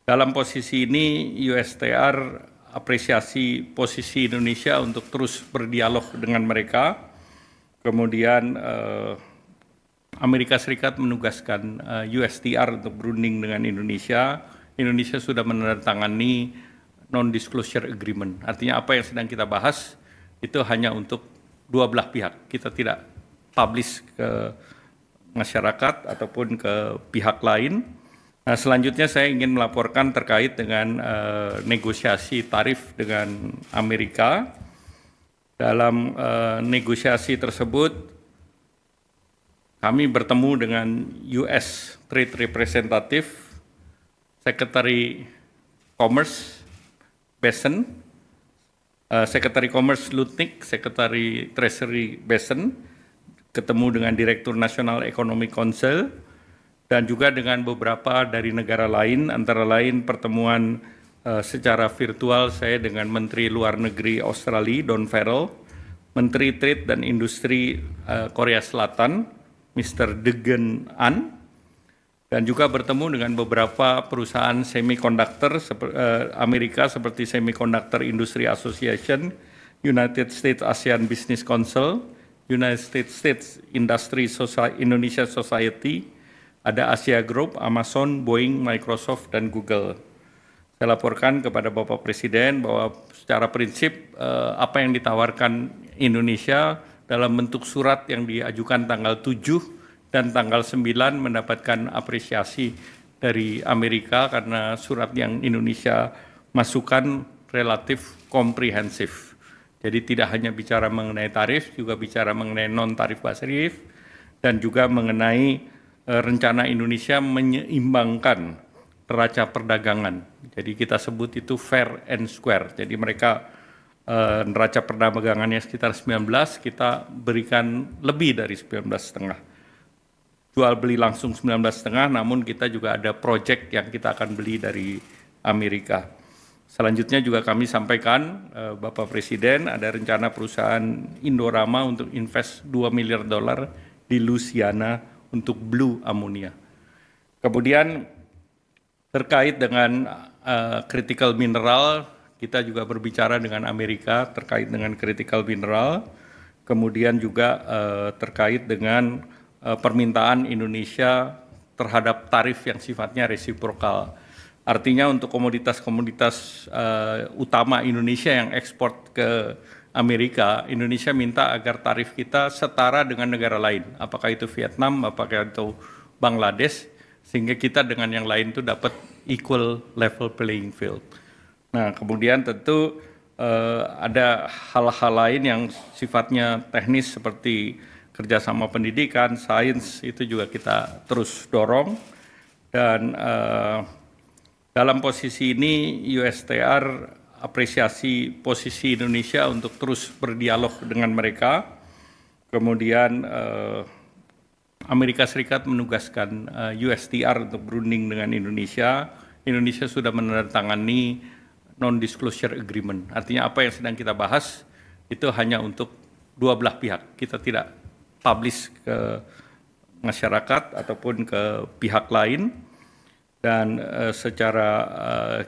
Dalam posisi ini, USTR apresiasi posisi Indonesia untuk terus berdialog dengan mereka. Kemudian Amerika Serikat menugaskan USTR untuk berunding dengan Indonesia. Indonesia sudah menandatangani non-disclosure agreement. Artinya apa yang sedang kita bahas itu hanya untuk dua belah pihak. Kita tidak publish ke masyarakat ataupun ke pihak lain. Nah, selanjutnya saya ingin melaporkan terkait dengan negosiasi tarif dengan Amerika. Dalam negosiasi tersebut, kami bertemu dengan US Trade Representative, Secretary Commerce Besen, Secretary Commerce Lutnick, Secretary Treasury Besen, ketemu dengan Direktur Nasional Economic Council, dan juga dengan beberapa dari negara lain, antara lain pertemuan secara virtual saya dengan Menteri Luar Negeri Australia, Don Farrell, Menteri Trade dan Industri Korea Selatan, Mr. Degen An, dan juga bertemu dengan beberapa perusahaan semiconductor Amerika seperti Semiconductor Industry Association, United States ASEAN Business Council, United States Industry Indonesia Society, ada Asia Group, Amazon, Boeing, Microsoft, dan Google. Saya laporkan kepada Bapak Presiden bahwa secara prinsip apa yang ditawarkan Indonesia dalam bentuk surat yang diajukan tanggal 7 dan tanggal 9 mendapatkan apresiasi dari Amerika karena surat yang Indonesia masukkan relatif komprehensif. Jadi tidak hanya bicara mengenai tarif, juga bicara mengenai non-tarif tarif, dan juga mengenai rencana Indonesia menyeimbangkan neraca perdagangan. Jadi kita sebut itu fair and square. Jadi mereka neraca perdagangannya sekitar 19, kita berikan lebih dari 19,5. Jual beli langsung 19,5, namun kita juga ada proyek yang kita akan beli dari Amerika. Selanjutnya juga kami sampaikan, Bapak Presiden, ada rencana perusahaan Indorama untuk invest $2 miliar di Louisiana untuk blue ammonia. Kemudian terkait dengan critical mineral, kita juga berbicara dengan Amerika terkait dengan critical mineral. Kemudian juga terkait dengan permintaan Indonesia terhadap tarif yang sifatnya resiprokal. Artinya untuk komoditas-komoditas utama Indonesia yang ekspor ke Amerika, Indonesia minta agar tarif kita setara dengan negara lain, apakah itu Vietnam, apakah itu Bangladesh, sehingga kita dengan yang lain itu dapat equal level playing field. Nah, kemudian tentu ada hal-hal lain yang sifatnya teknis seperti kerjasama pendidikan, sains, itu juga kita terus dorong. Dan dalam posisi ini USTR apresiasi posisi Indonesia untuk terus berdialog dengan mereka. Kemudian Amerika Serikat menugaskan USTR untuk berunding dengan Indonesia. Indonesia sudah menandatangani non-disclosure agreement. Artinya apa yang sedang kita bahas itu hanya untuk dua belah pihak. Kita tidak publish ke masyarakat ataupun ke pihak lain. Dan secara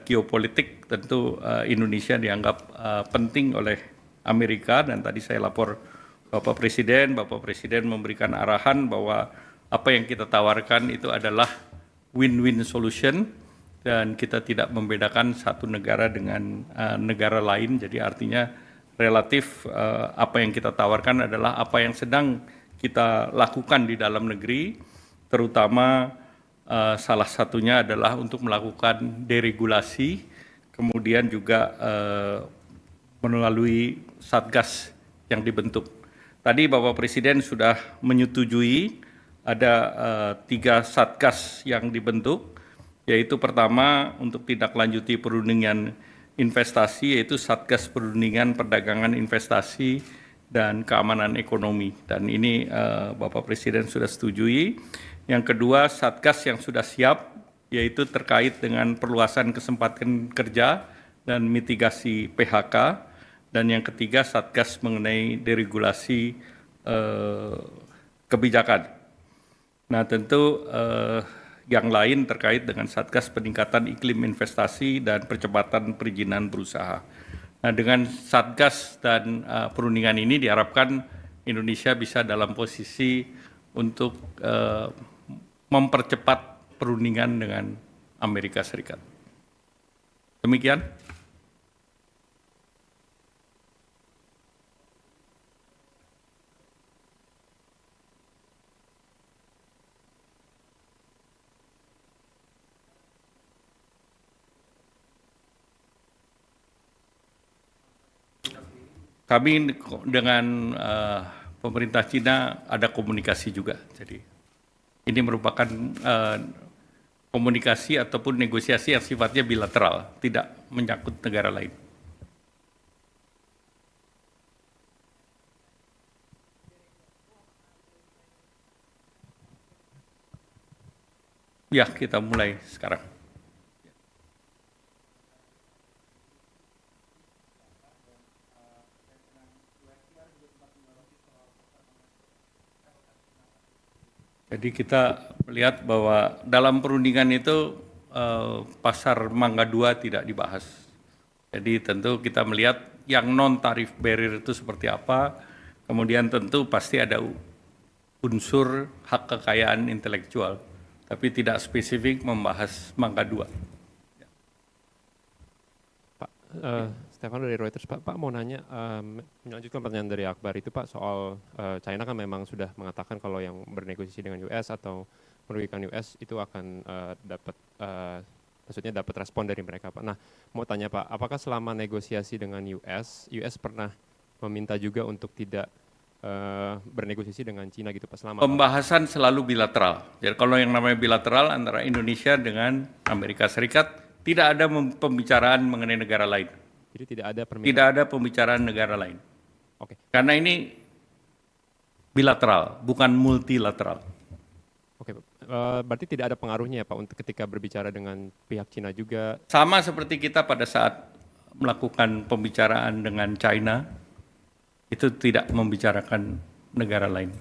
geopolitik tentu Indonesia dianggap penting oleh Amerika, dan tadi saya lapor Bapak Presiden memberikan arahan bahwa apa yang kita tawarkan itu adalah win-win solution dan kita tidak membedakan satu negara dengan negara lain. Jadi artinya relatif apa yang kita tawarkan adalah apa yang sedang kita lakukan di dalam negeri, terutama salah satunya adalah untuk melakukan deregulasi, kemudian juga melalui Satgas yang dibentuk. Tadi Bapak Presiden sudah menyetujui ada 3 Satgas yang dibentuk, yaitu pertama untuk tindak lanjuti perundingan investasi, yaitu Satgas Perundingan Perdagangan Investasi dan Keamanan Ekonomi. Dan ini Bapak Presiden sudah setujui. Yang kedua, Satgas yang sudah siap, yaitu terkait dengan perluasan kesempatan kerja dan mitigasi PHK. Dan yang ketiga, Satgas mengenai deregulasi kebijakan. Nah, tentu yang lain terkait dengan Satgas Peningkatan Iklim Investasi dan Percepatan Perizinan Berusaha. Nah, dengan Satgas dan perundingan ini diharapkan Indonesia bisa dalam posisi untuk mempercepat perundingan dengan Amerika Serikat. Demikian. Kami dengan pemerintah Cina ada komunikasi juga. Jadi ini merupakan komunikasi ataupun negosiasi yang sifatnya bilateral, tidak menyangkut negara lain. Ya, kita mulai sekarang. Jadi kita melihat bahwa dalam perundingan itu pasar Mangga 2 tidak dibahas. Jadi tentu kita melihat yang non-tarif barrier itu seperti apa, kemudian tentu pasti ada unsur hak kekayaan intelektual, tapi tidak spesifik membahas Mangga 2. Pak, Stefano dari Reuters, Pak mau nanya, melanjutkan pertanyaan dari Akbar itu Pak, soal China kan memang sudah mengatakan kalau yang bernegosiasi dengan US atau merugikan US itu akan maksudnya dapat respon dari mereka Pak. Nah, mau tanya Pak, apakah selama negosiasi dengan US pernah meminta juga untuk tidak bernegosiasi dengan China gitu Pak selama? Pembahasan selalu bilateral. Jadi kalau yang namanya bilateral antara Indonesia dengan Amerika Serikat, tidak ada pembicaraan mengenai negara lain. Jadi tidak ada permintaan? Tidak ada pembicaraan negara lain. Oke. Karena ini bilateral, bukan multilateral. Oke, berarti tidak ada pengaruhnya ya Pak untuk ketika berbicara dengan pihak Cina juga? Sama seperti kita pada saat melakukan pembicaraan dengan China, itu tidak membicarakan negara lain.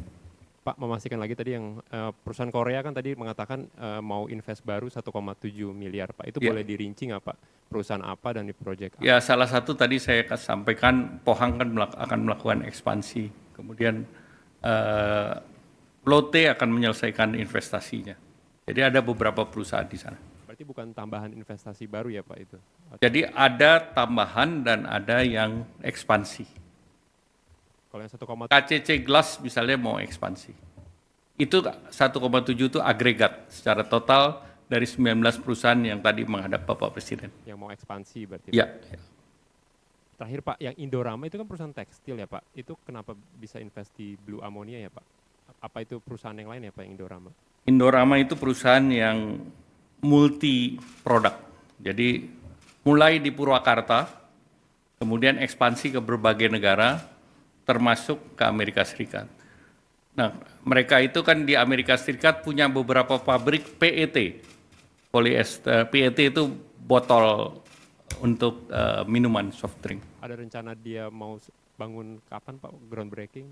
Pak, memastikan lagi tadi yang perusahaan Korea kan tadi mengatakan mau invest baru 1,7 miliar Pak. Itu boleh dirinci nggak Pak? Perusahaan apa dan di proyek apa? Ya, salah satu tadi saya sampaikan Pohang kan akan melakukan ekspansi. Kemudian Lotte akan menyelesaikan investasinya. Jadi ada beberapa perusahaan di sana. Berarti bukan tambahan investasi baru ya Pak itu? Jadi ada tambahan dan ada yang ekspansi. Kalau yang 1,7 KCC Glass misalnya mau ekspansi. Itu 1,7 itu agregat secara total dari 19 perusahaan yang tadi menghadap Bapak Presiden. Yang mau ekspansi berarti? Ya. Terakhir Pak, yang Indorama itu kan perusahaan tekstil ya Pak. Itu kenapa bisa invest di Blue Ammonia ya Pak? Apa itu perusahaan yang lain ya Pak, yang Indorama? Indorama itu perusahaan yang multi produk. Jadi mulai di Purwakarta, kemudian ekspansi ke berbagai negara, termasuk ke Amerika Serikat. Nah, mereka itu kan di Amerika Serikat punya beberapa pabrik PET, polyester. PET itu botol untuk minuman soft drink. Ada rencana dia mau bangun kapan Pak, groundbreaking?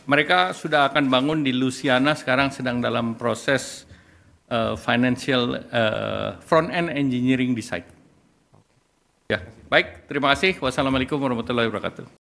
Mereka sudah akan bangun di Louisiana, sekarang sedang dalam proses financial front-end engineering design. Ya, baik, terima kasih. Wassalamualaikum warahmatullahi wabarakatuh.